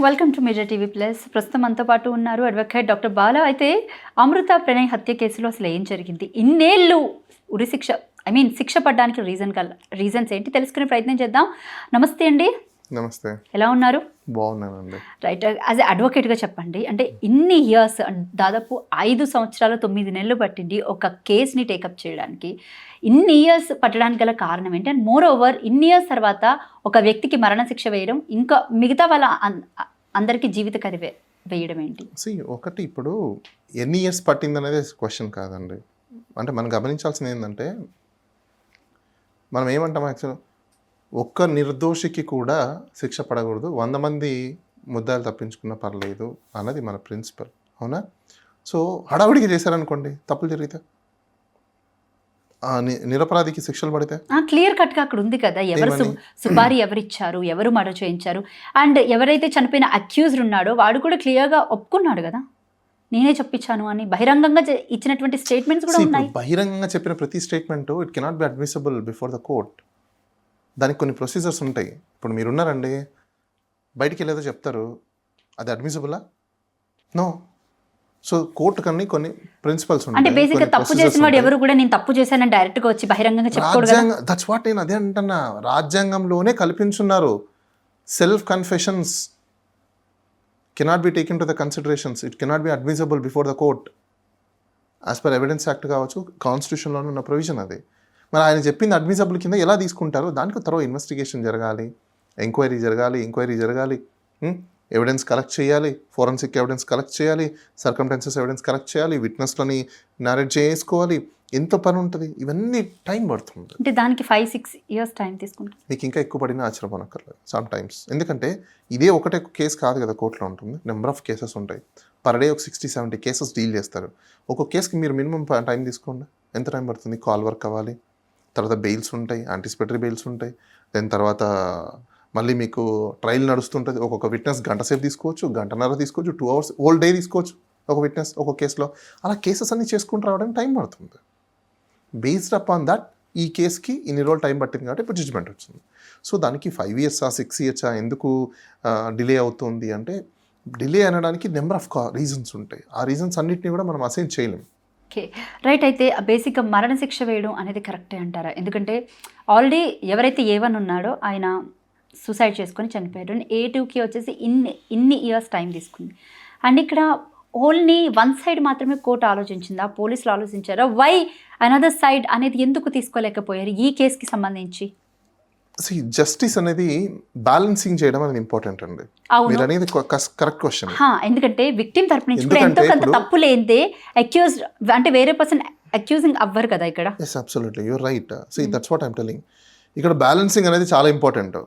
Welcome to major TV plus. ప్రస్తుతం మనతో పాటు ఉన్నారు అడ్వకేట్ డాక్టర్ బాలా. అయితే అమృత ప్రణయ్ హత్య కేసులో అసలు ఏం జరిగింది, ఇన్నేళ్ళు ఉరి శిక్ష శిక్ష పడడానికి రీజన్స్ ఏంటి తెలుసుకునే ప్రయత్నం చేద్దాం. నమస్తే అండి. నమస్తే. ఎలా ఉన్నారు? బాగున్నానండి. రైట్, యాజ్ అడ్వకేట్గా చెప్పండి, అంటే ఇన్ని ఇయర్స్, దాదాపు 5 సంవత్సరాలు 9 నెలలు పట్టింది ఒక కేసుని టేకప్ చేయడానికి. ఇన్ని ఇయర్స్ పట్టడానికి గల కారణం ఏంటి? అండ్ మోర్ ఓవర్ ఇన్ని ఇయర్స్ తర్వాత ఒక వ్యక్తికి మరణశిక్ష వేయడం, ఇంకా మిగతా వాళ్ళ అందరికీ జీవిత ఖైదు వేయడం ఏంటి? ఒకటి, ఇప్పుడు ఎన్ని ఇయర్స్ పట్టింది అనేది క్వశ్చన్ కాదండి. అంటే మనం గమనించాల్సింది ఏంటంటే, మనం ఏమంటాం యాక్చువల్, ఒక్క నిర్దోషికి కూడా శిక్ష పడకూడదు, 100 మంది ముద్దాలు తప్పించుకున్నా పర్లేదు అన్నది మన ప్రిన్సిపల్, అవునా? సో హడావుడిగా చేశారనుకోండి, తప్పులు జరిగితే నిరపరాధికి శిక్షలు పడితే క్లియర్ కట్గా అక్కడ ఉంది కదా, ఎవరు సుపారీ ఎవరిచ్చారు, ఎవరు మర్డర్ చేయించారు, అండ్ ఎవరైతే చనిపోయిన అక్యూజ్డ్ ఉన్నాడో వాడు కూడా క్లియర్గా ఒప్పుకున్నాడు కదా, నేనే చెప్పించాను అని. బహిరంగంగా ఇచ్చినటువంటి స్టేట్మెంట్స్ కూడా ఉన్నాయి. బహిరంగంగా చెప్పిన ప్రతి statement it cannot be admissible before the court. దానికి కొన్ని ప్రొసీజర్స్ ఉంటాయి. ఇప్పుడు మీరున్నారండి, బయటికి వెళ్ళేదో చెప్తారు, అది అడ్మిసిబులా? నో. సో కోర్టు కన్నీ కొన్ని ప్రిన్సిపల్స్ ఉంటాయి. అంటే బేసిక్గా తప్పు చేసిన వాడు ఎవరు కూడా నేను తప్పు చేశానని డైరెక్ట్గా వచ్చి బహిరంగంగా చెప్పుకోడు కదా. దట్స్ వాట్ నేను అదే అంటున్నా, రాజ్యాంగంలోనే కల్పించున్నారు. Self confessions cannot be taken to the considerations, it cannot be admissible before the court as per evidence act కావచ్చు, కాన్స్టిట్యూషన్లోనే ఉన్న ప్రొవిజన్ అది. మరి ఆయన చెప్పింది అడ్మిసిబుల్ కింద ఎలా తీసుకుంటారో దానికి తర్వాత ఇన్వెస్టిగేషన్ జరగాలి, ఎంక్వైరీ జరగాలి, ఎవిడెన్స్ కలెక్ట్ చేయాలి, ఫోరెన్సిక్ ఎవిడెన్స్ కలెక్ట్ చేయాలి, సర్కమ్స్టాన్సెస్ ఎవిడెన్స్ కలెక్ట్ చేయాలి, విట్నెస్లని నారేట్ చేసుకోవాలి, ఎంత పని ఉంటుంది, ఇవన్నీ టైం పడుతుంది. అంటే దానికి 5-6 ఇయర్స్ టైం తీసుకుంటుంది. మీకు ఇంకా ఎక్కువ పడినా ఆశ్చర్యపోనక్కర్లేదు సమ్ టైమ్స్. ఎందుకంటే ఇదే ఒకటే కేసు కాదు కదా, కోర్టులో ఉంటుంది, నెంబర్ ఆఫ్ కేసెస్ ఉంటాయి. పర్ డే ఒక 60-70 కేసెస్ డీల్ చేస్తారు. ఒక్కొక్క కేసుకి మీరు మినిమం టైం తీసుకోండి, ఎంత టైం పడుతుంది? కాల్ వర్క్ అవ్వాలి, తర్వాత బెయిల్స్ ఉంటాయి, యాంటిసిపేటరీ బెయిల్స్ ఉంటాయి, దాని తర్వాత మళ్ళీ మీకు ట్రయల్ నడుస్తుంటుంది. ఒక్కొక్క విట్నెస్ గంట సేపు తీసుకోవచ్చు, గంటన్నర తీసుకోవచ్చు, 2 hours హోల్ డే తీసుకోవచ్చు ఒక విట్నెస్ ఒక కేసులో. అలా కేసెస్ అన్ని చేసుకుంటూ రావడానికి టైం పడుతుంది. బేస్డ్ అపాన్ దట్ ఈ కేసుకి ఇన్ని రోజులు టైం పట్టింది కాబట్టి ఇప్పుడు జడ్జ్మెంట్ వచ్చింది. సో దానికి 5 years 6 years ఎందుకు డిలే అవుతుంది అంటే, డిలే అనడానికి నెంబర్ ఆఫ్ రీజన్స్ ఉంటాయి. ఆ రీజన్స్ అన్నింటినీ కూడా మనం అసైన్ చేయలేము. Okay, right. అయితే బేసిక్గా మరణశిక్ష వేయడం అనేది కరెక్టే అంటారా? ఎందుకంటే ఆల్రెడీ ఎవరైతే A1 ఉన్నాడో ఆయన సూసైడ్ చేసుకొని చనిపోయారు, A2కి వచ్చేసి ఇన్ని ఇయర్స్ టైం తీసుకుంది. అండ్ ఇక్కడ ఓన్లీ వన్ సైడ్ మాత్రమే కోర్టు ఆలోచించిందా, పోలీసులు ఆలోచించారా? వై అనదర్ సైడ్ అనేది ఎందుకు తీసుకోలేకపోయారు ఈ కేసుకి సంబంధించి? జస్టిస్ అనేది బ్యాలెన్సింగ్ చేయడం అనేది ఇంపార్టెంట్ అండి. మీరు అనేది కరెక్ట్ క్వశ్చన్. ఎందుకంటే విక్టిమ్ తరపు నుంచి కూడా ఎంతో కొంత తప్పు లేనిదే అక్యూజ్డ్ అంటే వేరే పర్సన్ అక్యూజింగ్ అవ్వరు కదా ఇక్కడ. Yes, absolutely, you're right. That's what I'm telling. ఇక్కడ బ్యాలెన్సింగ్ అనేది చాలా ఇంపార్టెంట్.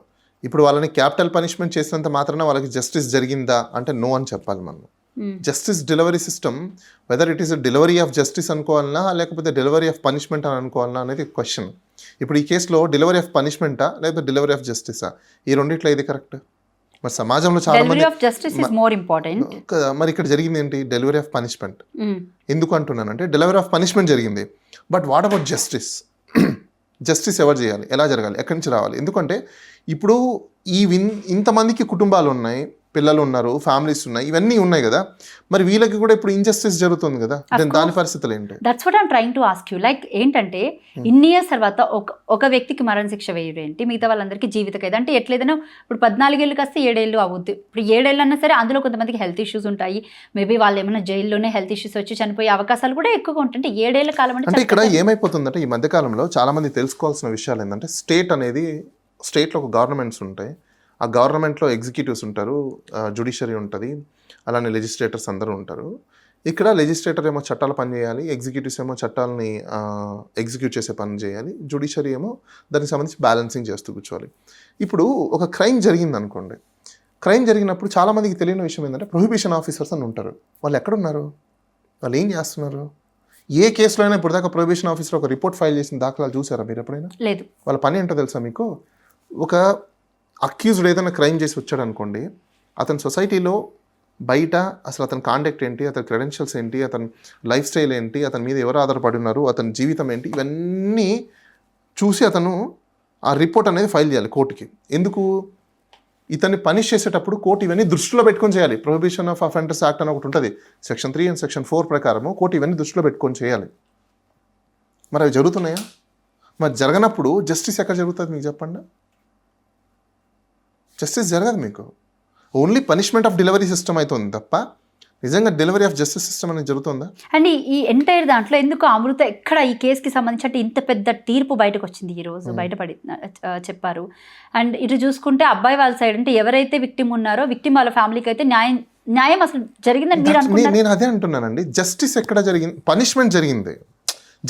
ఇప్పుడు వాళ్ళని క్యాపిటల్ పనిష్మెంట్ చేసినంత మాత్రాన వాళ్ళకి జస్టిస్ జరిగిందా అంటే నో అని చెప్పాలి మనం. Justice delivery system, whether it is delivery of justice అనుకోవాలన్నా లేకపోతే డెలివరీ ఆఫ్ పనిష్మెంట్ అని అనుకోవాలన్నా అనేది క్వశ్చన్. ఇప్పుడు ఈ కేసులో డెలివరీ ఆఫ్ పనిష్మెంటా లేకపోతే డెలివరీ ఆఫ్ జస్టిసా, ఈ రెండిట్లో ఇది కరెక్ట్? మరి సమాజంలో చాలా మంది మరి ఇక్కడ జరిగింది ఏంటి? Delivery of punishment. ఎందుకు అంటున్నానంటే, డెలివరీ ఆఫ్ పనిష్మెంట్ జరిగింది, but what about justice? Justice ఎవరు చేయాలి, ఎలా జరగాలి, ఎక్కడి నుంచి రావాలి? ఎందుకంటే ఇప్పుడు ఇంతమందికి కుటుంబాలు ఉన్నాయి, పిల్లలు ఉన్నారు, ఫ్యామిలీస్ ఉన్నాయి, ఇవన్నీ ఉన్నాయి కదా, మరి వీళ్ళకి కూడా ఇప్పుడు ఇంజస్టిస్ జరుగుతుంది కదా, దాని పరిస్థితులు ఏంటి? That's what I'm trying to ask you. Like ఏంటంటే ఇన్ని ఇయర్స్ తర్వాత ఒక వ్యక్తికి మరణశిక్ష వేయడం ఏంటి, మిగతా వాళ్ళందరికీ జీవిత ఖైదు అంటే ఎట్లేదనో ఇప్పుడు 14 ఏళ్ళు కాస్తే 7 ఏళ్ళు అవుద్ది. ఇప్పుడు 7 ఏళ్ళు అన్నా సరే అందులో కొంతమందికి హెల్త్ ఇష్యూస్ ఉంటాయి, మేబీ వాళ్ళు ఏమైనా జైల్లోనే హెల్త్ ఇష్యూస్ వచ్చి చనిపోయే అవకాశాలు కూడా ఎక్కువగా ఉంటాయి. 7 ఏళ్ళ కాలం అంటే ఇక్కడ ఏమైపోతుందంటే, ఈ మధ్యకాలంలో చాలా మంది తెలుసుకోవాల్సిన విషయాలు ఏంటంటే, స్టేట్లో ఒక గవర్నమెంట్స్ ఉంటాయి, ఆ గవర్నమెంట్లో ఎగ్జిక్యూటివ్స్ ఉంటారు, జ్యుడిషియరీ ఉంటుంది, అలానే లెజిస్లేటర్స్ అందరూ ఉంటారు. ఇక్కడ లెజిస్లేటర్ ఏమో చట్టాలు పని చేయాలి, ఎగ్జిక్యూటివ్స్ ఏమో చట్టాలని ఎగ్జిక్యూట్ చేసే పని చేయాలి, జ్యుడిషియరీ ఏమో దానికి సంబంధించి బ్యాలెన్సింగ్ చేస్తూ కూర్చోవాలి. ఇప్పుడు ఒక క్రైమ్ జరిగింది అనుకోండి, క్రైమ్ జరిగినప్పుడు చాలామందికి తెలియని విషయం ఏంటంటే, ప్రొహిబిషన్ ఆఫీసర్స్ అని ఉంటారు. వాళ్ళు ఎక్కడున్నారు, వాళ్ళు ఏం చేస్తున్నారు? ఏ కేసులో అయినా ఇప్పుడు దాకా ప్రొహిబిషన్ ఆఫీసర్ ఒక రిపోర్ట్ ఫైల్ చేసిన దాఖలాలు చూసారా మీరు ఎప్పుడైనా? లేదు. వాళ్ళ పని ఏంటో తెలుసా మీకు? ఒక అక్యూజ్డ్ ఏదైనా క్రైమ్ చేసి వచ్చాడు అనుకోండి, అతని సొసైటీలో బయట అసలు అతని కాంటాక్ట్ ఏంటి, అతని క్రెడెన్షియల్స్ ఏంటి, అతని లైఫ్ స్టైల్ ఏంటి, అతని మీద ఎవరు ఆధారపడి ఉన్నారు, అతని జీవితం ఏంటి, ఇవన్నీ చూసి అతను ఆ రిపోర్ట్ అనేది ఫైల్ చేయాలి కోర్టుకి. ఎందుకు? ఇతన్ని పనిష్ చేసేటప్పుడు కోర్టు ఇవన్నీ దృష్టిలో పెట్టుకొని చేయాలి. ప్రొహిబిషన్ ఆఫ్ అఫెండర్స్ యాక్ట్ అని ఒకటి ఉంటుంది, సెక్షన్ 3 అండ్ సెక్షన్ 4 ప్రకారము కోర్టు ఇవన్నీ దృష్టిలో పెట్టుకొని చేయాలి. మరి అవి జరుగుతున్నాయా? మరి జరగనప్పుడు జస్టిస్ ఎక్కడ జరుగుతుంది మీకు చెప్పండి? జస్టిస్ జరగదు మీకు. Only punishment of delivery system అవుతుంది తప్ప నిజంగా డెలివరీ ఆఫ్ జస్టిస్ సిస్టమ్ అనేది జరుగుతుందా? అండ్ ఈ ఎంటైర్ దాంట్లో ఎందుకు అమృత ఎక్కడ ఈ కేసుకి సంబంధించి అంటే ఇంత పెద్ద తీర్పు బయటకు వచ్చింది ఈ రోజు, బయటపడి చెప్పారు. అండ్ ఇటు చూసుకుంటే అబ్బాయి వాళ్ళ సైడ్ అంటే ఎవరైతే విక్టిమ్ ఉన్నారో విక్టిమ్ వాళ్ళ ఫ్యామిలీకి అయితే న్యాయం అసలు జరిగిందని మీరు అనుకుంటున్నారు? నేను అదే అంటున్నానండి, జస్టిస్ ఎక్కడ జరిగింది? పనిష్మెంట్ జరిగింది,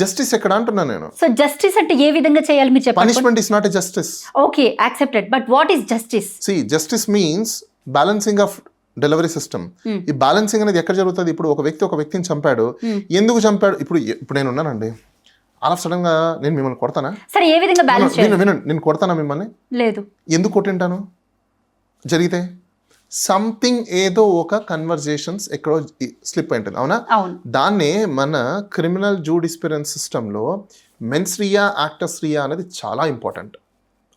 జస్టిస్ ఎక్కడ అంటున్నాను నేను. సో జస్టిస్ అంటే ఏ విధంగా చేయాలి మీరు చెప్పండి. Punishment is not a justice. Okay, accepted, but what is justice? See, justice means balancing of delivery system. ఈ బ్యాలెన్సింగ్ అనేది ఎక్కడ జరుగుతుంది? ఇప్పుడు ఒక వ్యక్తిని చంపాడు, ఎందుకు చంపాడు? ఇప్పుడు నేను ఉన్నానండి, ఆల్ ఆఫ్ సడన్ గా నేను మిమ్మల్ని కొడతానా? సరే, ఏ విధంగా బ్యాలెన్స్ చేయాలి? వినండి, నేను కొడతానా మిమ్మల్ని? లేదు. ఎందుకు కొట్టింటాను? జరిగితే సంథింగ్ ఏదో ఒక కన్వర్జేషన్స్ ఎక్కడో స్లిప్ అయింటుంది, అవునా? దాన్నే మన క్రిమినల్ జూడిస్పిరెన్స్ సిస్టంలో మెన్స్రియా యాక్టస్రియా అనేది చాలా ఇంపార్టెంట్.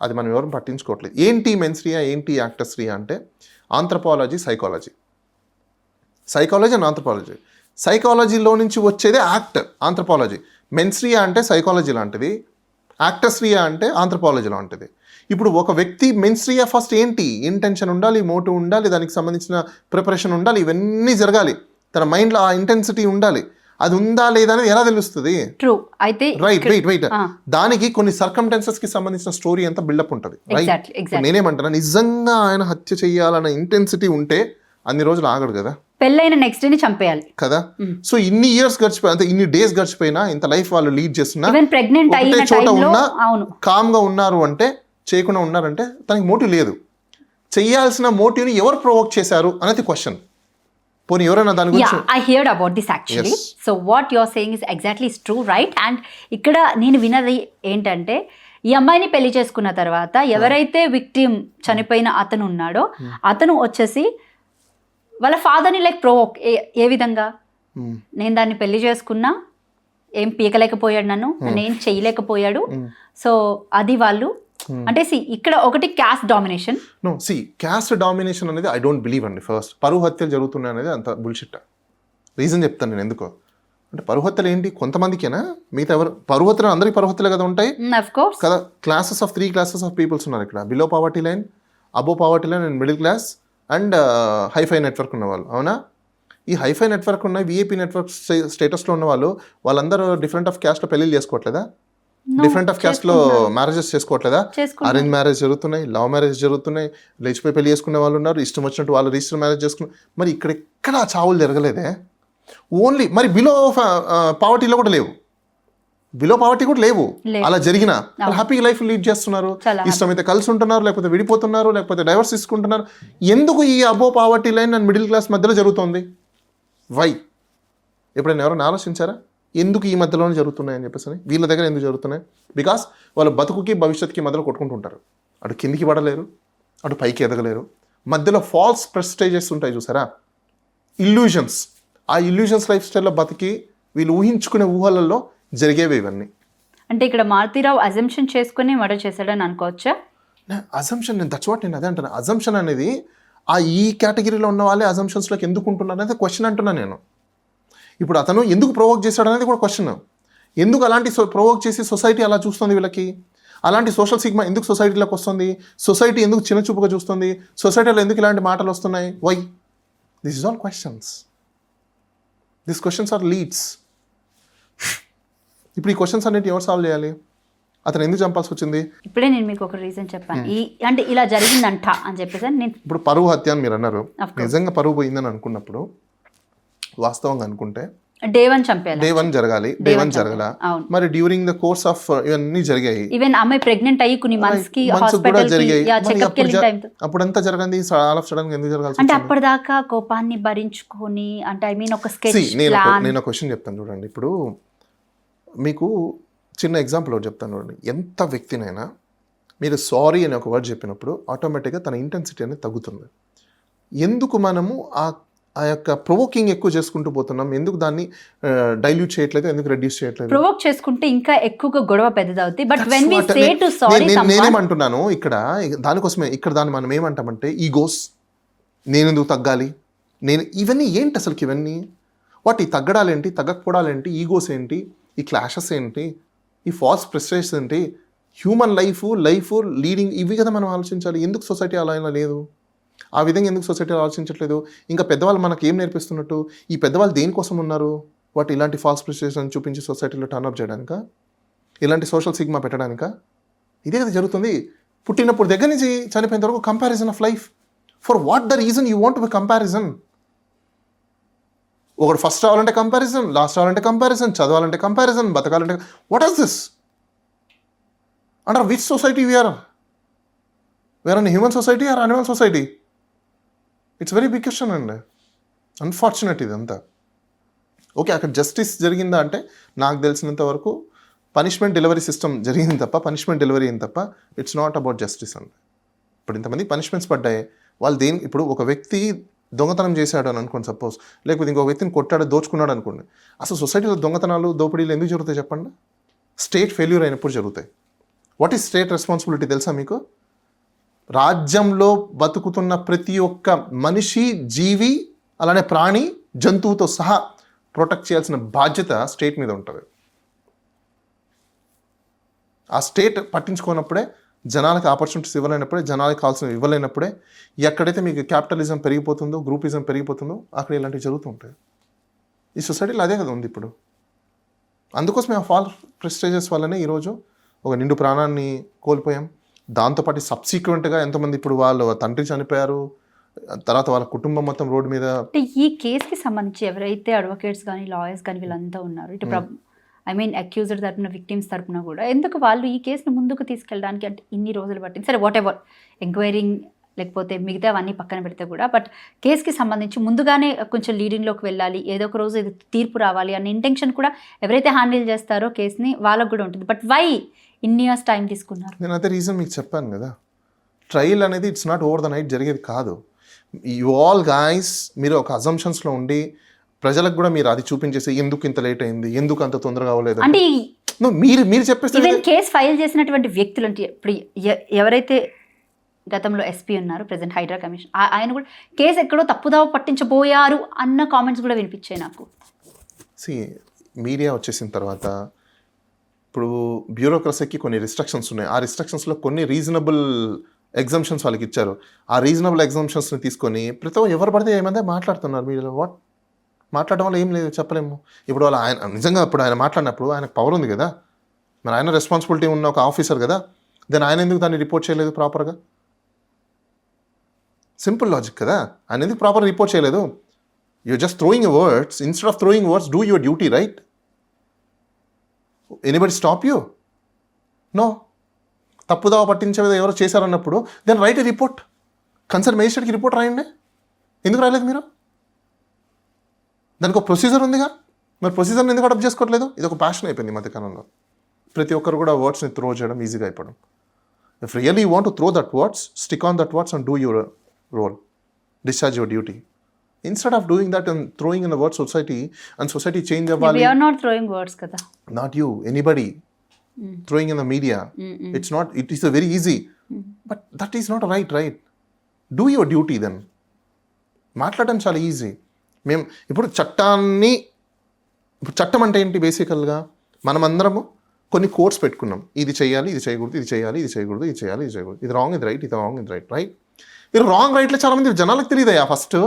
అది మనం ఎవరు పట్టించుకోవట్లేదు. ఏంటి మెన్స్రియా, ఏంటి యాక్టస్రియా అంటే ఆంథ్రపాలజీ, సైకాలజీ అండ్ ఆంథ్రపాలజీ. సైకాలజీలో నుంచి వచ్చేదే యాక్ట్, ఆంథ్రపాలజీ. మెన్స్రియా అంటే సైకాలజీ లాంటిది, యాక్టస్రియా అంటే ఆంథ్రపాలజీ లాంటిది. ఇప్పుడు ఒక వ్యక్తి మెన్స్రియా ఫస్ట్ ఏంటి? ఇంటెన్షన్ ఉండాలి, మోటివ్ ఉండాలి, దానికి సంబంధించిన ప్రిపరేషన్ ఉండాలి, ఇవన్నీ జరగాలి, తన మైండ్లో ఆ ఇంటెన్సిటీ ఉండాలి. అది ఉందా లేదా అనేది ఎలా తెలుస్తుంది? ట్రూ. అయితే రైట్ దానికి కొన్ని సర్కమ్స్టాన్సెస్ కి సంబంధించిన స్టోరీ అంతా బిల్డప్ ఉంటుంది. రైట్, నేనేమంటున్నా, నిజంగా ఆయన హత్య చేయాలన్న ఇంటెన్సిటీ ఉంటే అన్ని రోజులు ఆగడు కదా, పెళ్ళైన నెక్స్ట్ డే చంపేయాలి కదా. సో ఇన్ని ఇయర్స్ గడిచిపోయి, అంటే ఇన్ని డేస్ గడిచిపోయినా, ఇంత లైఫ్ వాళ్ళు లీడ్ చేస్తున్నా, ప్రెగ్నెంట్ అయిన చోట ఉన్నా కామ్ గా ఉన్నారు అంటే, చేయకుండా ఉన్నారంటే తనకి మోటివ్ లేదు. చేయాల్సిన మోటివ్ని ఎవరు ప్రొవోక్ చేశారు అనేది క్వశ్చన్. పోనీ ఎవరైనా దాని గురించి I heard about this actually. Yes. So what you're saying is exactly is true, right? And ఇక్కడ నేను విన్నది ఏంటంటే, ఈ అమ్మాయిని పెళ్లి చేసుకున్న తర్వాత ఎవరైతే విక్టిమ్ చనిపోయిన అతను ఉన్నాడో అతను వచ్చేసి వాళ్ళ ఫాదర్ని లైక్ ప్రొవోక్, ఏ విధంగా, నేను దాన్ని పెళ్లి చేసుకున్నా, ఏం పీకలేకపోయాడు, నన్ను ఏం చేయలేకపోయాడు, సో అది వాళ్ళు అంటే ఇక్కడ ఒకటి caste domination. No, see, caste domination అనేది ఐ డోంట్ బిలీవ్ అండి. ఫస్ట్ పరువు హత్యలు జరుగుతున్నాయి అనేది అంత బుల్షిట్. రీజన్ చెప్తాను నేను ఎందుకో అంటే, పరువు హత్యలు ఏంటి కొంతమందికేనా? మిగతా ఎవరు పరువు హత్యలు? అందరికీ పరువు హత్యలే కదా ఉంటాయి కదా. త్రీ క్లాసెస్ ఆఫ్ పీపుల్స్ ఉన్నారు ఇక్కడ. Below poverty line, above poverty line and middle class and hifi network ఉన్న వాళ్ళు, అవునా? ఈ హైఫై నెట్వర్క్ ఉన్న విఐపీ నెట్వర్క్ స్టేటస్లో ఉన్న వాళ్ళందరూ డిఫరెంట్ ఆఫ్ క్యాస్ట్లో పెళ్లిళ్ళు చేసుకోవట్లేదా? డిఫరెంట్ ఆఫ్ క్యాస్ట్ లో మ్యారేజెస్ చేసుకోవట్లేదా? అరేంజ్ మ్యారేజ్ జరుగుతున్నాయి, లవ్ మ్యారేజ్ జరుగుతున్నాయి, లేచిపోయి పెళ్లి చేసుకునే వాళ్ళు ఉన్నారు, ఇష్టం వచ్చినట్టు వాళ్ళు రిజిస్టర్ మ్యారేజ్ చేసుకున్నారు. మరి ఇక్కడ ఎక్కడ చావులు జరగలేదే? ఓన్లీ మరి బిలో పావర్టీలో కూడా లేవు, బిలో పావర్టీ కూడా లేవు. అలా జరిగినా హ్యాపీ లైఫ్ లీడ్ చేస్తున్నారు, ఇష్టమైతే కలిసి ఉంటున్నారు, లేకపోతే విడిపోతున్నారు, లేకపోతే డైవర్స్ తీసుకుంటున్నారు. ఎందుకు ఈ above poverty line and middle class మధ్యలో జరుగుతుంది? వై? ఎప్పుడైనా ఎవరైనా ఆలోచించారా ఎందుకు ఈ మధ్యలోనే జరుగుతున్నాయి అని చెప్పేసి? వీళ్ళ దగ్గర ఎందుకు జరుగుతున్నాయి? బికాస్ వాళ్ళ బతుకుకి భవిష్యత్తుకి మధ్యలో కొట్టుకుంటుంటారు. అటు కిందికి పడలేరు, అటు పైకి ఎదగలేరు. మధ్యలో ఫాల్స్ ప్రెస్టేజెస్ ఉంటాయి చూసారా, ఇల్యూజన్స్. ఆ ఇల్యూజన్స్ లైఫ్ స్టైల్లో బతికి వీళ్ళు ఊహించుకునే ఊహలలో జరిగేవి ఇవన్నీ. అంటే ఇక్కడ మారుతీరావు అజంప్షన్ చేసుకుని మర్డర్ చేశాడని అనుకోవచ్చా? అజంప్షన్, దట్స్ వాట్ నేను అదే అంటున్నా. అజంప్షన్ అనేది ఈ కేటగిరీలో ఉన్న వాళ్ళే అజంప్షన్స్లోకి ఎందుకు ఉంటున్నారు అనేది క్వశ్చన్ అంటున్నా నేను. ఇప్పుడు అతను ఎందుకు ప్రొవోక్ చేశాడు అనేది కూడా క్వశ్చన్. ఎందుకు అలాంటి ప్రొవోక్ చేసి సొసైటీ అలా చూస్తుంది వీళ్ళకి? అలాంటి సోషల్ సిగ్మా ఎందుకు సొసైటీలోకి వస్తుంది? సొసైటీ ఎందుకు చిన్న చూపుగా చూస్తుంది? సొసైటీలో ఎందుకు ఇలాంటి మాటలు వస్తున్నాయి? Why? This is all questions. This questions are leads. ఇప్పుడు ఈ క్వశ్చన్స్ అన్నిటి ఎవరు సాల్వ్ చేయాలి? అతను ఎందుకు చంపాల్సి వచ్చింది? ఇప్పుడే నేను మీకు ఒక రీజన్ చెప్పాను, అంటే ఇలా జరిగిందంట అని చెప్పేసి. నేను ఇప్పుడు పరువు హత్య అని మీరు అన్నారు, నిజంగా పరువు పోయిందని అనుకున్నప్పుడు, వాస్తవంగా అనుకుంటే డే వన్ జరగాలి, డే వన్ జరగల. మరి డ్యూరింగ్ ద కోర్స్ ఆఫ్ ఇవన్నీ జరిగాయి. ఈవెన్ అమ్మాయి ప్రెగ్నెంట్ అయ్యి కొన్ని మంత్స్ కి హాస్పిటల్ కి అప్పుడంతా జరగంది, ఆల్ ఆఫ్ సడన్ గా ఎందుకు జరగాల్సి? అంటే అప్పటిదాకా కోపాన్ని భరించుకొని, అంటే ఐ మీన్ ఒక స్కెచ్ నేను ఒక క్వశ్చన్ చెప్తాను చూడండి. ఇప్పుడు మీకు చిన్న ఎగ్జాంపుల్ ఒకటి చెప్తాను చూడండి. ఎంత వ్యక్తినైనా మీరు సారీ అని ఒక వర్డ్ చెప్పినప్పుడు ఆటోమేటిక్గా తన ఇంటెన్సిటీ అనేది తగ్గుతుంది. ఎందుకు మనము ఆ యొక్క ప్రొవోకింగ్ ఎక్కువ చేసుకుంటూ పోతున్నాం. ఎందుకు దాన్ని డైల్యూట్ చేయట్లేదు, ఎందుకు రెడ్యూస్ చేయట్లేదు? ప్రొవోక్ చేసుకుంటే ఇంకా ఎక్కువగా గొడవ పెద్దదవుతుంది. But when we say to sorry నేనేమంటున్నాను ఇక్కడ దానికోసమే, ఇక్కడ దాన్ని మనం ఏమంటామంటే ఈగోస్, నేను ఎందుకు తగ్గాలి, ఇవన్నీ ఏంటి అసలుకి? ఇవన్నీ వాటి తగ్గడాలేంటి, తగ్గకపోవడాలేంటి, ఈగోస్ ఏంటి, ఈ క్లాషెస్ ఏంటి, ఈ ఫాల్స్ ప్రెస్టేజ్ ఏంటి, హ్యూమన్ లైఫ్ లీడింగ్, ఇవి కదా మనం ఆలోచించాలి. ఎందుకు సొసైటీ అలా అయినా లేదు? ఆ విధంగా ఎందుకు సొసైటీ ఆలోచించట్లేదు? ఇంకా పెద్దవాళ్ళు మనకు ఏం నేర్పిస్తున్నట్టు? ఈ పెద్దవాళ్ళు దేనికోసం ఉన్నారు? వాటి ఇలాంటి ఫాల్స్ ప్రెస్టేషన్ చూపించి సొసైటీలో టర్న్అప్ చేయడానికా? ఇలాంటి సోషల్ సిగ్మా పెట్టడానికా? ఇదే కదా జరుగుతుంది. పుట్టినప్పుడు దగ్గర నుంచి చనిపోయిన వరకు comparison of life. For what the reason you want be comparison? ఒకడు ఫస్ట్ రావాలంటే కంపారిజన్, లాస్ట్ రావాలంటే కంపారిజన్, చదవాలంటే కంపారిజన్, బతకాలంటే, what is this? Under which society we are an human society or animal society? It's very big question అండి. Unfortunate ఇదంతా. Okay, అక్కడ justice జరిగిందా అంటే నాకు తెలిసినంత వరకు పనిష్మెంట్ డెలివరీ సిస్టమ్ జరిగింది తప్ప, పనిష్మెంట్ డెలివరీ అయింది తప్ప, ఇట్స్ నాట్ అబౌట్ జస్టిస్ అండి. ఇప్పుడు ఇంతమంది పనిష్మెంట్స్ పడ్డాయి, వాళ్ళు ఇప్పుడు ఒక వ్యక్తి దొంగతనం చేశాడు అని అనుకోండి సపోజ్, లేకపోతే ఇంకొక వ్యక్తిని కొట్టాడు, దోచుకున్నాడు అనుకోండి. అసలు సొసైటీలో దొంగతనాలు, దోపిడీలు ఎందుకు జరుగుతాయి చెప్పండి? స్టేట్ ఫెయిల్యూర్ అయినప్పుడు జరుగుతాయి. వాట్ ఈస్ స్టేట్ రెస్పాన్సిబిలిటీ తెలుసా మీకు? రాజ్యంలో బతుకుతున్న ప్రతి ఒక్క మనిషి, జీవి, అలానే ప్రాణి, జంతువుతో సహా ప్రొటెక్ట్ చేయాల్సిన బాధ్యత స్టేట్ మీద ఉంటుంది. ఆ స్టేట్ పట్టించుకోనప్పుడే, జనాలకు ఆపర్చునిటీస్ ఇవ్వలేనప్పుడే, జనాలకు కావాల్సినవి ఇవ్వలేనప్పుడే, ఎక్కడైతే మీకు క్యాపిటలిజం పెరిగిపోతుందో, గ్రూపిజం పెరిగిపోతుందో అక్కడ ఇలాంటివి జరుగుతూ ఉంటాయి. ఈ సొసైటీలో అదే కదా ఉంది ఇప్పుడు. అందుకోసమే ఆ ఫాల్ ప్రెస్టేజెస్ వల్లనే ఈరోజు ఒక నిండు ప్రాణాన్ని కోల్పోయాం. దాంతోపాటు సబ్సిక్వెంట్గా ఎంతమంది ఇప్పుడు వాళ్ళ తండ్రి చనిపోయారు, తర్వాత వాళ్ళ కుటుంబం మొత్తం రోడ్డు మీద. అంటే ఈ కేసుకి సంబంధించి ఎవరైతే అడ్వకేట్స్ కానీ, లాయర్స్ కానీ వీళ్ళంతా ఉన్నారు, ఇటు అక్యూజ్డ్ తరపున, విక్టిమ్స్ తరపున కూడా, ఎందుకు వాళ్ళు ఈ కేసును ముందుకు తీసుకెళ్ళడానికి అంటే ఇన్ని రోజులు పట్టింది? సరే, వాట్ ఎవర్ ఎంక్వైరింగ్ లేకపోతే మిగతా అవన్నీ పక్కన పెడితే కూడా, బట్ కేసుకి సంబంధించి ముందుగానే కొంచెం లీడింగ్లోకి వెళ్ళాలి, ఏదో ఒక రోజు ఇది తీర్పు రావాలి అనే ఇంటెన్షన్ కూడా ఎవరైతే హ్యాండిల్ చేస్తారో కేసుని వాళ్ళకు కూడా ఉంటుంది. బట్ వై ఇన్ని ఇయర్స్ టైం తీసుకున్నారు? నేను అదే రీజన్ మీకు చెప్పాను కదా, ట్రయల్ అనేది it's not over the night జరిగేది కాదు. యు ఆల్ గైస్, మీరు ఒక అజంప్షన్స్లో ఉండి ప్రజలకు కూడా మీరు అది చూపించేసి ఎందుకు ఇంత లేట్ అయింది, ఎందుకు అంత తొందరగా అవ్వలేదు అంటే మీరు చెప్పేస్తే. ఈవెన్ కేసు ఫైల్ చేసినటువంటి వ్యక్తులు అంటే ఇప్పుడు ఎవరైతే గతంలో ఎస్పీ ఉన్నారు, ప్రెసెంట్ హైడ్రా కమిషన్, ఆయన కూడా కేసు ఎక్కడో తప్పుదావ పట్టించబోయారు అన్న కామెంట్స్ కూడా వినిపించాయి నాకు. మీడియా వచ్చేసిన తర్వాత ఇప్పుడు బ్యూరోక్రసీకి కొన్ని రిస్ట్రిక్షన్స్ ఉన్నాయి. ఆ రిస్ట్రిక్షన్స్లో కొన్ని రీజనబుల్ ఎగ్జంప్షన్స్ వాళ్ళకి ఇచ్చారు. ఆ రీజనబుల్ ఎగ్జంప్షన్స్ని తీసుకొని ప్రతి ఎవరు పడితే ఏమైందే మాట్లాడుతున్నారు మీడియాలో. వాట్ మాట్లాడడం వల్ల ఏం లేదు చెప్పలేము. ఇప్పుడు వాళ్ళు ఆయన నిజంగా ఇప్పుడు ఆయన మాట్లాడినప్పుడు ఆయనకు పవర్ ఉంది కదా, మరి ఆయన రెస్పాన్సిబిలిటీ ఉన్న ఒక ఆఫీసర్ కదా, దెన్ ఆయన ఎందుకు దాన్ని రిపోర్ట్ చేయలేదు ప్రాపర్గా? సింపుల్ లాజిక్ కదా, ఆయన ఎందుకు ప్రాపర్గా రిపోర్ట్ చేయలేదు? You just throwing words, instead of throwing words do your duty, right? Anybody stop you? No. తప్పుదావ పట్టించేది ఎవరో చేశారన్నప్పుడు then write a report, concern మేజిస్ట్రేట్కి రిపోర్ట్ రాయండి. ఎందుకు రాయలేదు మీరు? దానికి ఒక ప్రొసీజర్ ఉందిగా, మరి ప్రొసీజర్ని ఎందుకు అడాప్ట్ చేసుకోవట్లేదు? ఇది ఒక ప్యాషన్ అయిపోయింది ఈ మధ్యకాలంలో. ప్రతి ఒక్కరు కూడా వర్డ్స్ని త్రో చేయడం ఈజీగా అయిపోవడం. If really you want to throw that words, stick on that words and do your role, discharge your duty. Instead of doing that and throwing in the word society and society change avali. We are not throwing words kada. Not you, anybody. Throwing in the media. It's not, it is a very easy. But that is not right. Do your duty then. మాట్లాడడం చాలా easy. మేము ఇప్పుడు చట్టం అంటే ఏంటి? బేసికల్గా మనమందరము కొన్ని కోడ్స్ పెట్టుకున్నాం. ఇది చేయాలి, ఇది చేయకూడదు, ఇది చేయాలి, ఇది చేయకూడదు, ఇది చేయాలి, ఇది చేయకూడదు, ఇది రాంగ్, ఇది రైట్, ఇది రాంగ్, ఇది రైట్. మీరు రాంగ్ రైట్లో చాలామంది జనాలకు తెలియదయా ఫస్ట్.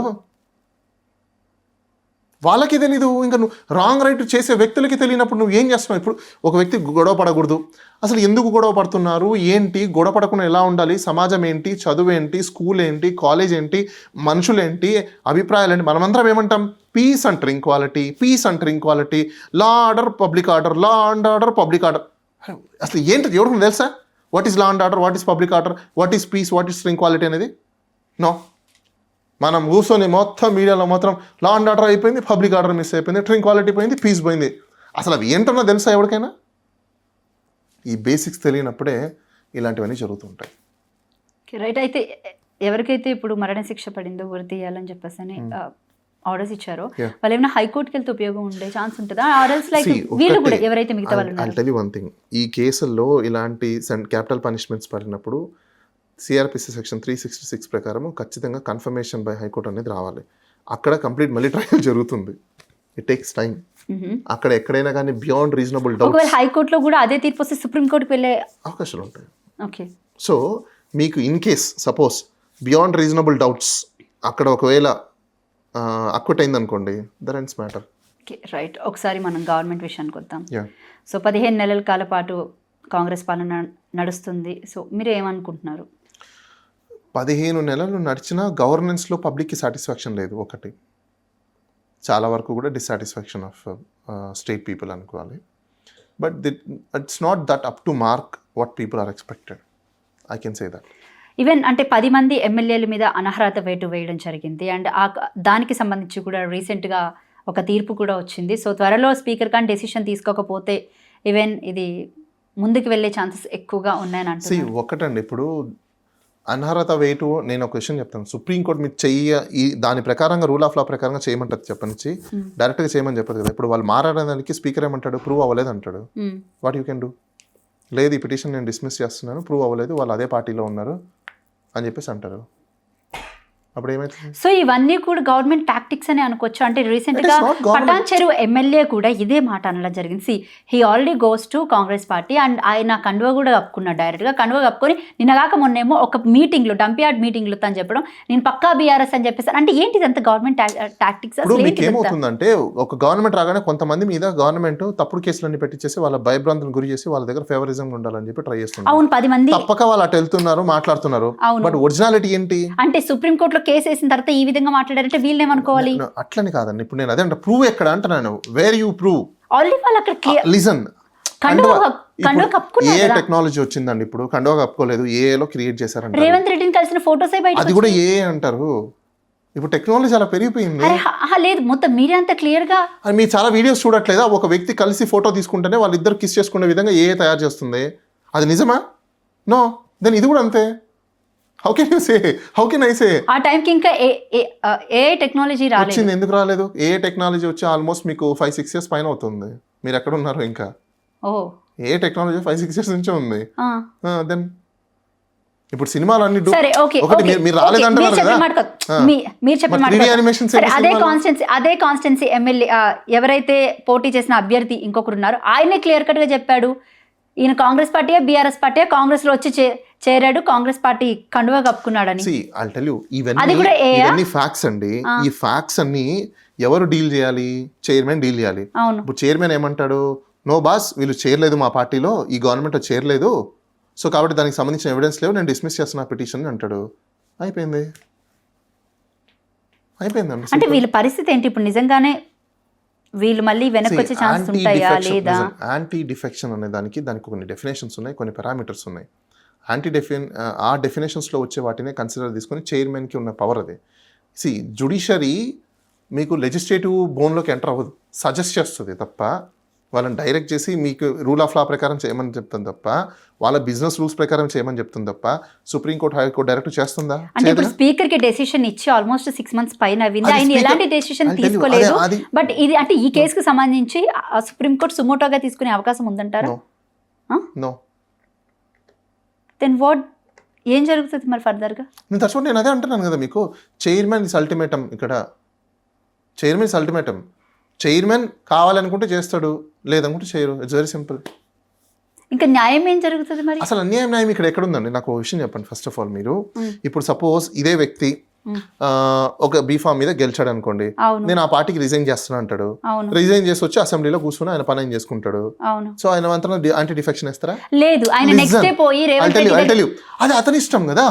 వాళ్ళకి తెలీదు. ఇంకా నువ్వు రాంగ్ రైట్ చేసే వ్యక్తులకి తెలియనప్పుడు నువ్వు ఏం చేస్తున్నావు? ఇప్పుడు ఒక వ్యక్తి గొడవ పడకూడదు, అసలు ఎందుకు గొడవ పడుతున్నారు, ఏంటి, గొడవ పడకుండా ఎలా ఉండాలి, సమాజం ఏంటి, చదువు ఏంటి, స్కూల్ ఏంటి, కాలేజ్ ఏంటి, మనుషులేంటి, అభిప్రాయాలు ఏంటి, మనమందరం ఏమంటాం? పీస్ అంటారు equality, law order public order, law and order public order. అసలు ఏంటి ఎవరికి తెలుసా? What is law and order, what is public order, what is peace, what is equality అనేది? నో. మనం కూర్చొని మొత్తం మీడియాలో మాత్రం లా అండ్ ఆర్డర్ అయిపోయింది, పబ్లిక్ ఆర్డర్ మిస్ అయిపోయింది, ట్రింక్వాలిటీ పోయింది, పీస్ పోయింది. అసలు అవి ఏంటన్నా తెలుసా ఎవరికైనా? ఈ బేసిక్స్ తెలియనప్పుడే ఇలాంటివన్నీ జరుగుతుంటాయి. రైట్. అయితే ఎవరికైతే ఇప్పుడు మరణశిక్ష పడిందో ఉరి తీయాలని చెప్పేసి ఆర్డర్స్ ఇచ్చారో Yeah. వాళ్ళు ఏమైనా హైకోర్టుకి వెళ్తే ఉపయోగం ఉండే ఛాన్స్ ఉంటుందా ఆర్డర్స్ లైక్ See, వీళ్ళు కూడా ఒకటి, ఎవరైతే మిగతా వాళ్ళు I'll ఉన్నారో tell you one thing. ఈ కేసుల్లో ఇలాంటి క్యాపిటల్ పనిష్మెంట్స్ పడినప్పుడు సిఆర్పిసి సెక్షన్ 366 ప్రకారం ఖచ్చితంగా కన్ఫర్మేషన్ బై హైకోర్టు అనేది రావాలి. అక్కడ కంప్లీట్ మళ్ళీ ట్రయల్ జరుగుతుంది. It takes time. అక్కడ ఎక్కడైనా కానీ బియాండ్ రీజనబుల్ డౌట్ ఒకవేళ హైకోర్టులో కూడా అదే తీర్పు వస్తే సుప్రీంకోర్టుకి వెళ్ళే అవకాశాలు ఉంటాయి. ఓకే సో మీకు in case suppose beyond reasonable doubts అక్కడ ఒకవేళ అక్విట్ అయింది అనుకోండి, the ends matter. Okay right. ఒకసారి మనం గవర్నమెంట్ విషయానికి వద్దాం. యా, సో 15 నెలల కాల పాటు కాంగ్రెస్ పాలన నడుస్తుంది. సో మీరు ఏమనుకుంటున్నారు? 15 నెలలు నడిచినా గవర్నెన్స్లో పబ్లిక్కి సాటిస్ఫాక్షన్ లేదు. ఒకటి, చాలా వరకు కూడా డిస్సాటిస్ఫాక్షన్ ఆఫ్ స్టేట్ పీపుల్ అనుకోవాలి. But it's not that up to mark what people are expected. I can say that. Even అంటే 10 మంది ఎమ్మెల్యేల మీద అనర్హత వేటు వేయడం జరిగింది. అండ్ దానికి సంబంధించి కూడా రీసెంట్గా ఒక తీర్పు కూడా వచ్చింది. సో త్వరలో స్పీకర్ కానీ డెసిషన్ తీసుకోకపోతే ఈవెన్ ఇది ముందుకు వెళ్ళే ఛాన్సెస్ ఎక్కువగా ఉన్నాయని అంటున్నారు. ఒకటండి, ఇప్పుడు అనర్హత వేటు నేను ఒక విషయం చెప్తాను. సుప్రీంకోర్టు మీరు దాని ప్రకారంగా రూల్ ఆఫ్ లా ప్రకారంగా చేయమంటారు చెప్పనిచ్చి, డైరెక్ట్గా చేయమని చెప్పదు కదా. ఇప్పుడు వాళ్ళు మాట్లాడడానికి స్పీకర్ ఏమంటాడు, ప్రూవ్ అవ్వలేదు అంటాడు. What you can do? లేదు, ఈ పిటిషన్ నేను డిస్మిస్ చేస్తున్నాను, ప్రూవ్ అవ్వలేదు, వాళ్ళు అదే పార్టీలో ఉన్నారు అని చెప్పేసి అంటారు. అప్పుడు ఏమైతుంది? సో ఇవన్నీ కూడా గవర్నమెంట్ టాక్టిక్స్ అని అనుకోవచ్చు. అంటే రీసెంట్గా It is not government. Patan చెరువు ఎమ్మెల్యే కూడా ఇదే మాట అనడం జరిగింది. He already goes to Congress party and ఆయన కండువ కూడా కప్పుకున్నాడు. డైరెక్ట్గా కండువ కప్పుకొని నిన్నగాక మొన్నేమో ఒక మీటింగ్లో డంప్యార్డ్ మీటింగ్లో తను చెప్పడం నేను పక్కా బీఆర్ఎస్ అని చెప్పేసి. అంటే ఏంటిది అంత గవర్నమెంట్ టాక్టిక్స్? ఇప్పుడు మీకు ఏమవుతుందంటే, ఒక గవర్నమెంట్ రాగానే కొంతమంది మీద గవర్నమెంట్ తప్పుడు కేసులన్నీ పెట్టించేసి వాళ్ళ భయభ్రాంతులను గురి చేసి వాళ్ళ దగ్గర ఫేవరిజం ఉండాలని చెప్పి ట్రై చేస్తున్నారు. అవును, 10 మంది తప్పక వాళ్ళు అటు వెళ్తున్నారు, మాట్లాడుతున్నారు. అవును. బట్ ఒరిజినాలిటీ ఏంటి? అంటే సుప్రీంకోర్టులో కేసు వేసిన తర్వాత ఈ విధంగా మాట్లాడారంటే వీళ్ళు ఏమనుకోవాలి? అట్లని కాదండి. ఇప్పుడు నేను అదే అంటే ప్రూవ్ ఎక్కడ అంటున్నాను, వేర్ యూ ప్రూవ్? ఆల్రెడీ వాళ్ళు అక్కడ క్లియర్ లిజన్, కండువ కప్పుకున్నారు ఏ కదా. టెక్నాలజీ వచ్చిందండి ఇప్పుడు? కండువ కప్పుకోలేదు, ఏలో క్రియేట్ చేశారంట. రేవంత్ రెడ్డిని కలిసిన ఫోటోస్ అది కూడా ఏ అంటారు. ఇప్పుడు టెక్నాలజీ అలా పెరిగిపోయింది. లేదు, మొత్తం మీరే అంత క్లియర్ గా అని మీరు చాలా వీడియోస్ చూడట్లేదా? ఒక వ్యక్తి కలిసి ఫోటో తీసుకుంటేనే వాళ్ళిద్దరు కిస్ చేసుకునే విధంగా ఏ తయారు చేస్తుంది. అది నిజమా? నో. దెన్ ఇది కూడా అంతే. How can you say? How can I say? ఆ టైంకి ఇంకా ఏ టెక్నాలజీ రాలేదు. వచ్చింది, ఎందుకు రాలేదు? ఏ టెక్నాలజీ వచ్చి ఆల్మోస్ట్ మీకు 5-6 years పైన అవుతుంది. మీరు ఎక్కడ ఉన్నారు ఇంకా? ఓ ఏ టెక్నాలజీ 5-6 years నుంచే ఉంది. దెన్ ఇప్పుడు సినిమాలు అన్ని సరే ఓకే ఒకటి మీరు రాలేదంటున్నారు కదా. మీరు చెప్పిన మాట అదే కాన్స్టిట్యున్సీ ఎమ్మెల్యే ఎవరైతే పోటీ చేసిన అభ్యర్థి ఇంకొకరు ఉన్నారు, ఆయనే క్లియర్ కట్ గా చెప్పాడు ఈయన కాంగ్రెస్ పార్టీయే బీఆర్ఎస్ పార్టీ, కాంగ్రెస్ లో వచ్చి చేరాడు, కాంగ్రెస్ పార్టీ కండువా కప్పుకున్నాడని. I'll tell you, ఇవన్నీ ఫ్యాక్ట్స్ అండి. ఈ ఫ్యాక్ట్స్ అన్ని ఎవరు డీల్ చేయాలి? చైర్మన్ డీల్ చేయాలి. ఇప్పుడు చైర్మన్ ఏమంటాడు, నో బాస్ వీళ్ళు చేరలేదు మా పార్టీలో, ఈ గవర్నమెంట్ చేరలేదు, సో కాబట్టి దానికి సంబంధించిన ఎవిడెన్స్ లేవు, నేను డిస్మిస్ చేస్తున్నా పిటిషన్ అంటాడు. అయిపోయింది అయిపోయిందండి. అంటే వీళ్ళ పరిస్థితి ఏంటి ఇప్పుడు? నిజంగానే వీళ్ళు మళ్ళీ వెనక్కి వచ్చే ఛాన్స్ ఉంటాయా లేదా? యాంటీ డిఫెక్షన్ అనే దానికి కొన్ని డెఫినేషన్స్ ఉన్నాయి, కొన్ని పారామీటర్స్ ఉన్నాయి. ఆ డెఫినేషన్స్లో వచ్చే వాటినే కన్సిడర్ తీసుకొని చైర్మన్కి ఉన్న పవర్ అది. జుడిషియరీ మీకు లెజిస్లేటివ్ బోన్లోకి ఎంటర్ అవ్వదు, సజెస్ట్ చేస్తుంది తప్ప వాళ్ళని డైరెక్ట్ చేసి మీకు రూల్ ఆఫ్ లా ప్రకారం చేయమని చెప్తుంది తప్ప, వాళ్ళ బిజినెస్ రూల్స్ ప్రకారం చేయమని చెప్తుంది తప్ప సుప్రీంకోర్టు హైకోర్టు డైరెక్ట్ చేస్తుందా? అంటే ఇప్పుడు స్పీకర్ కి డెసిషన్ ఇచ్చి ఆల్మోస్ట్ 6 months పైన అయింది, ఆయన ఎలాంటి డెసిషన్ తీసుకోలేదు. బట్ ఇది అంటే ఈ కేసుకు సంబంధించి సుప్రీంకోర్టు సుమోటోగా తీసుకునే అవకాశం ఉందంటారా? నో. దెన్ వాట్, ఏం జరుగుతుంది మరి ఫర్దర్ గా? నేను అదే అంటున్నాను కదా మీకు, చైర్మన్ ఇస్ అల్టిమేటం. ఇక్కడ చైర్మన్ ఇస్ అల్టిమేటం. చైర్మన్ కావాలనుకుంటే చేస్తాడు, లేదనుకుంటే చేయరు. It's very simple. ఇంకా న్యాయం ఏం జరుగుతుంది మరి? అసలు న్యాయం ఇక్కడ ఎక్కడుందండి? నాకు ఒక విషయం చెప్పండి. ఫస్ట్ ఆఫ్ ఆల్, మీరు ఇప్పుడు సపోజ్ ఇదే వ్యక్తి ఒక బీఫామ్ మీద గెలిచాడు అనుకోండి, నేను ఆ పార్టీకి రిజైన్ చేస్తున్నా అంటాడు. రిజైన్ చేసి వచ్చి అసెంబ్లీలో కూర్చుని ఆయన పని చేసుకుంటాడు. సో ఆయన మాత్రం యాంటీ డిఫెక్షన్ ఇస్తారా? లేదు. ఆయన నెక్స్ట్ డే పోయి అది అతని ఇష్టం కదా.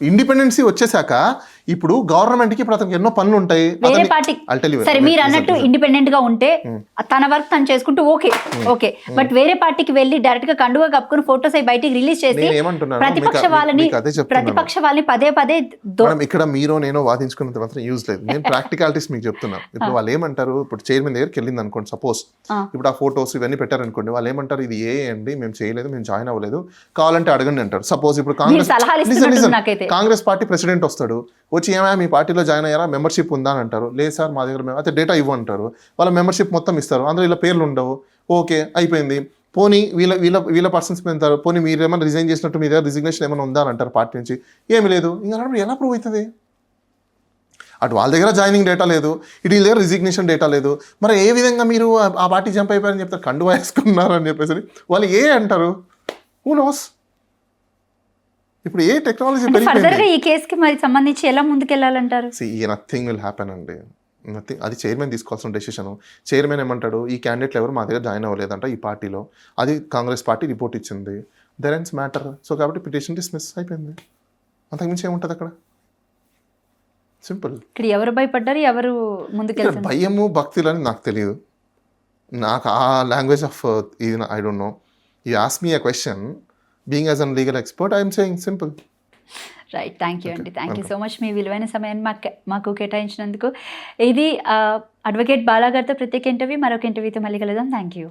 ఇండిపెండెన్సీ వచ్చేసాక ఇప్పుడు గవర్నమెంట్ కి అతనికి ఎన్నో పనులు ఉంటాయి. సరే, మీరు అన్నట్టు ఇండిపెండెంట్ గా ఉంటే తన వర్క్ తను చేసుకుంటూ ఓకే. బట్ వేరే పార్టీకి వెళ్ళి డైరెక్ట్ గా కండువా కప్పుకుని ఫోటోస్ అవి బయటికి రిలీజ్ చేసి ప్రతిపక్ష వాళ్ళని పదే ఇక్కడ మీరు నేను వాదించుకున్నంత మాత్రం యూజ్ లేదు. నేను ప్రాక్టికాలిటీస్ మీకు చెప్తున్నా. ఇప్పుడు వాళ్ళు ఏమంటారు, ఇప్పుడు చైర్మన్ దగ్గరికి వెళ్ళింది అనుకోండి సపోజ్, ఇప్పుడు ఆ ఫోటోస్ ఇవన్నీ పెట్టారనుకోండి, వాళ్ళు ఏమంటారు, ఇది అండి మేము చేయలేదు, మేము జాయిన్ అవ్వలేదు, కావాలంటే అడగండి అంటారు. సపోజ్ ఇప్పుడు కాంగ్రెస్ పార్టీ ప్రెసిడెంట్ వస్తాడు, వచ్చి ఏమైనా మీ పార్టీలో జాయిన్ అయ్యారా, మెంబర్షిప్ ఉందా అని అంటారు. లేదు సార్ మా దగ్గర అయితే డేటా ఇవ్వంటారు. వాళ్ళ మెంబర్షిప్ మొత్తం ఇస్తారు, అందులో ఇలా పేర్లు ఉండవు. ఓకే అయిపోయింది. పోనీ వీళ్ళ వీళ్ళ వీళ్ళ పర్సన్స్ పెడతారు. పోనీ మీరు ఏమైనా రిజైన్ చేసినట్టు మీ దగ్గర రిజిగ్నేషన్ ఏమైనా ఉందా అని అంటారు పార్టీ నుంచి. ఏమీ లేదు. ఇంకా అలాంటి ఎలా ప్రూవ్ అవుతుంది? అటు వాళ్ళ దగ్గర జాయినింగ్ డేటా లేదు, ఇటు వీళ్ళ దగ్గర రిజిగ్నేషన్ డేటా లేదు. మరి ఏ విధంగా మీరు ఆ పార్టీ జంప్ అయిపోయారని చెప్తారు, కండువా వేసుకున్నారు అని చెప్పేసి వాళ్ళు ఏ అంటారు? Who knows? ఇప్పుడు ఏ టెక్నాలజీ ఫర్దర్గా ఈ కేసుకి మరి సంబంధించి ఎలా ముందుకెళ్ళాలంటారు? నథింగ్ విల్ హ్యాపెన్ అండి. నథింగ్. అది చైర్మన్ తీసుకోవాల్సిన డెసిషన్. చైర్మన్ ఏమంటాడు, ఈ క్యాండిడేట్లు ఎవరు మా దగ్గర జాయిన్ అవ్వలేదంట ఈ పార్టీలో, అది కాంగ్రెస్ పార్టీ రిపోర్ట్ ఇచ్చింది, దెర్ ఎండ్స్ మ్యాటర్. సో కాబట్టి పిటిషన్ డిస్మిస్ అయిపోయింది. అంతకుమించి ఏముంటుంది అక్కడ? సింపుల్. ఇక్కడ ఎవరు భయపడ్డారు, ఎవరు ముందుకెళ్తారు? భయము భక్తులు అని నాకు తెలియదు. నాకు ఆ లాంగ్వేజ్ ఆఫ్ ఇది I don't know. You ask me a question being as an legal expert, I'm saying simple. Right, thank you అండి. థ్యాంక్ యూ సో మచ్ మీ విలువైన సమయాన్ని మాకు కేటాయించినందుకు. ఇది అడ్వకేట్ బాలా గారితో ప్రత్యేక ఇంటర్వ్యూ. మరొక ఇంటర్వ్యూతో మళ్ళీ కలుద్దాం. Thank you.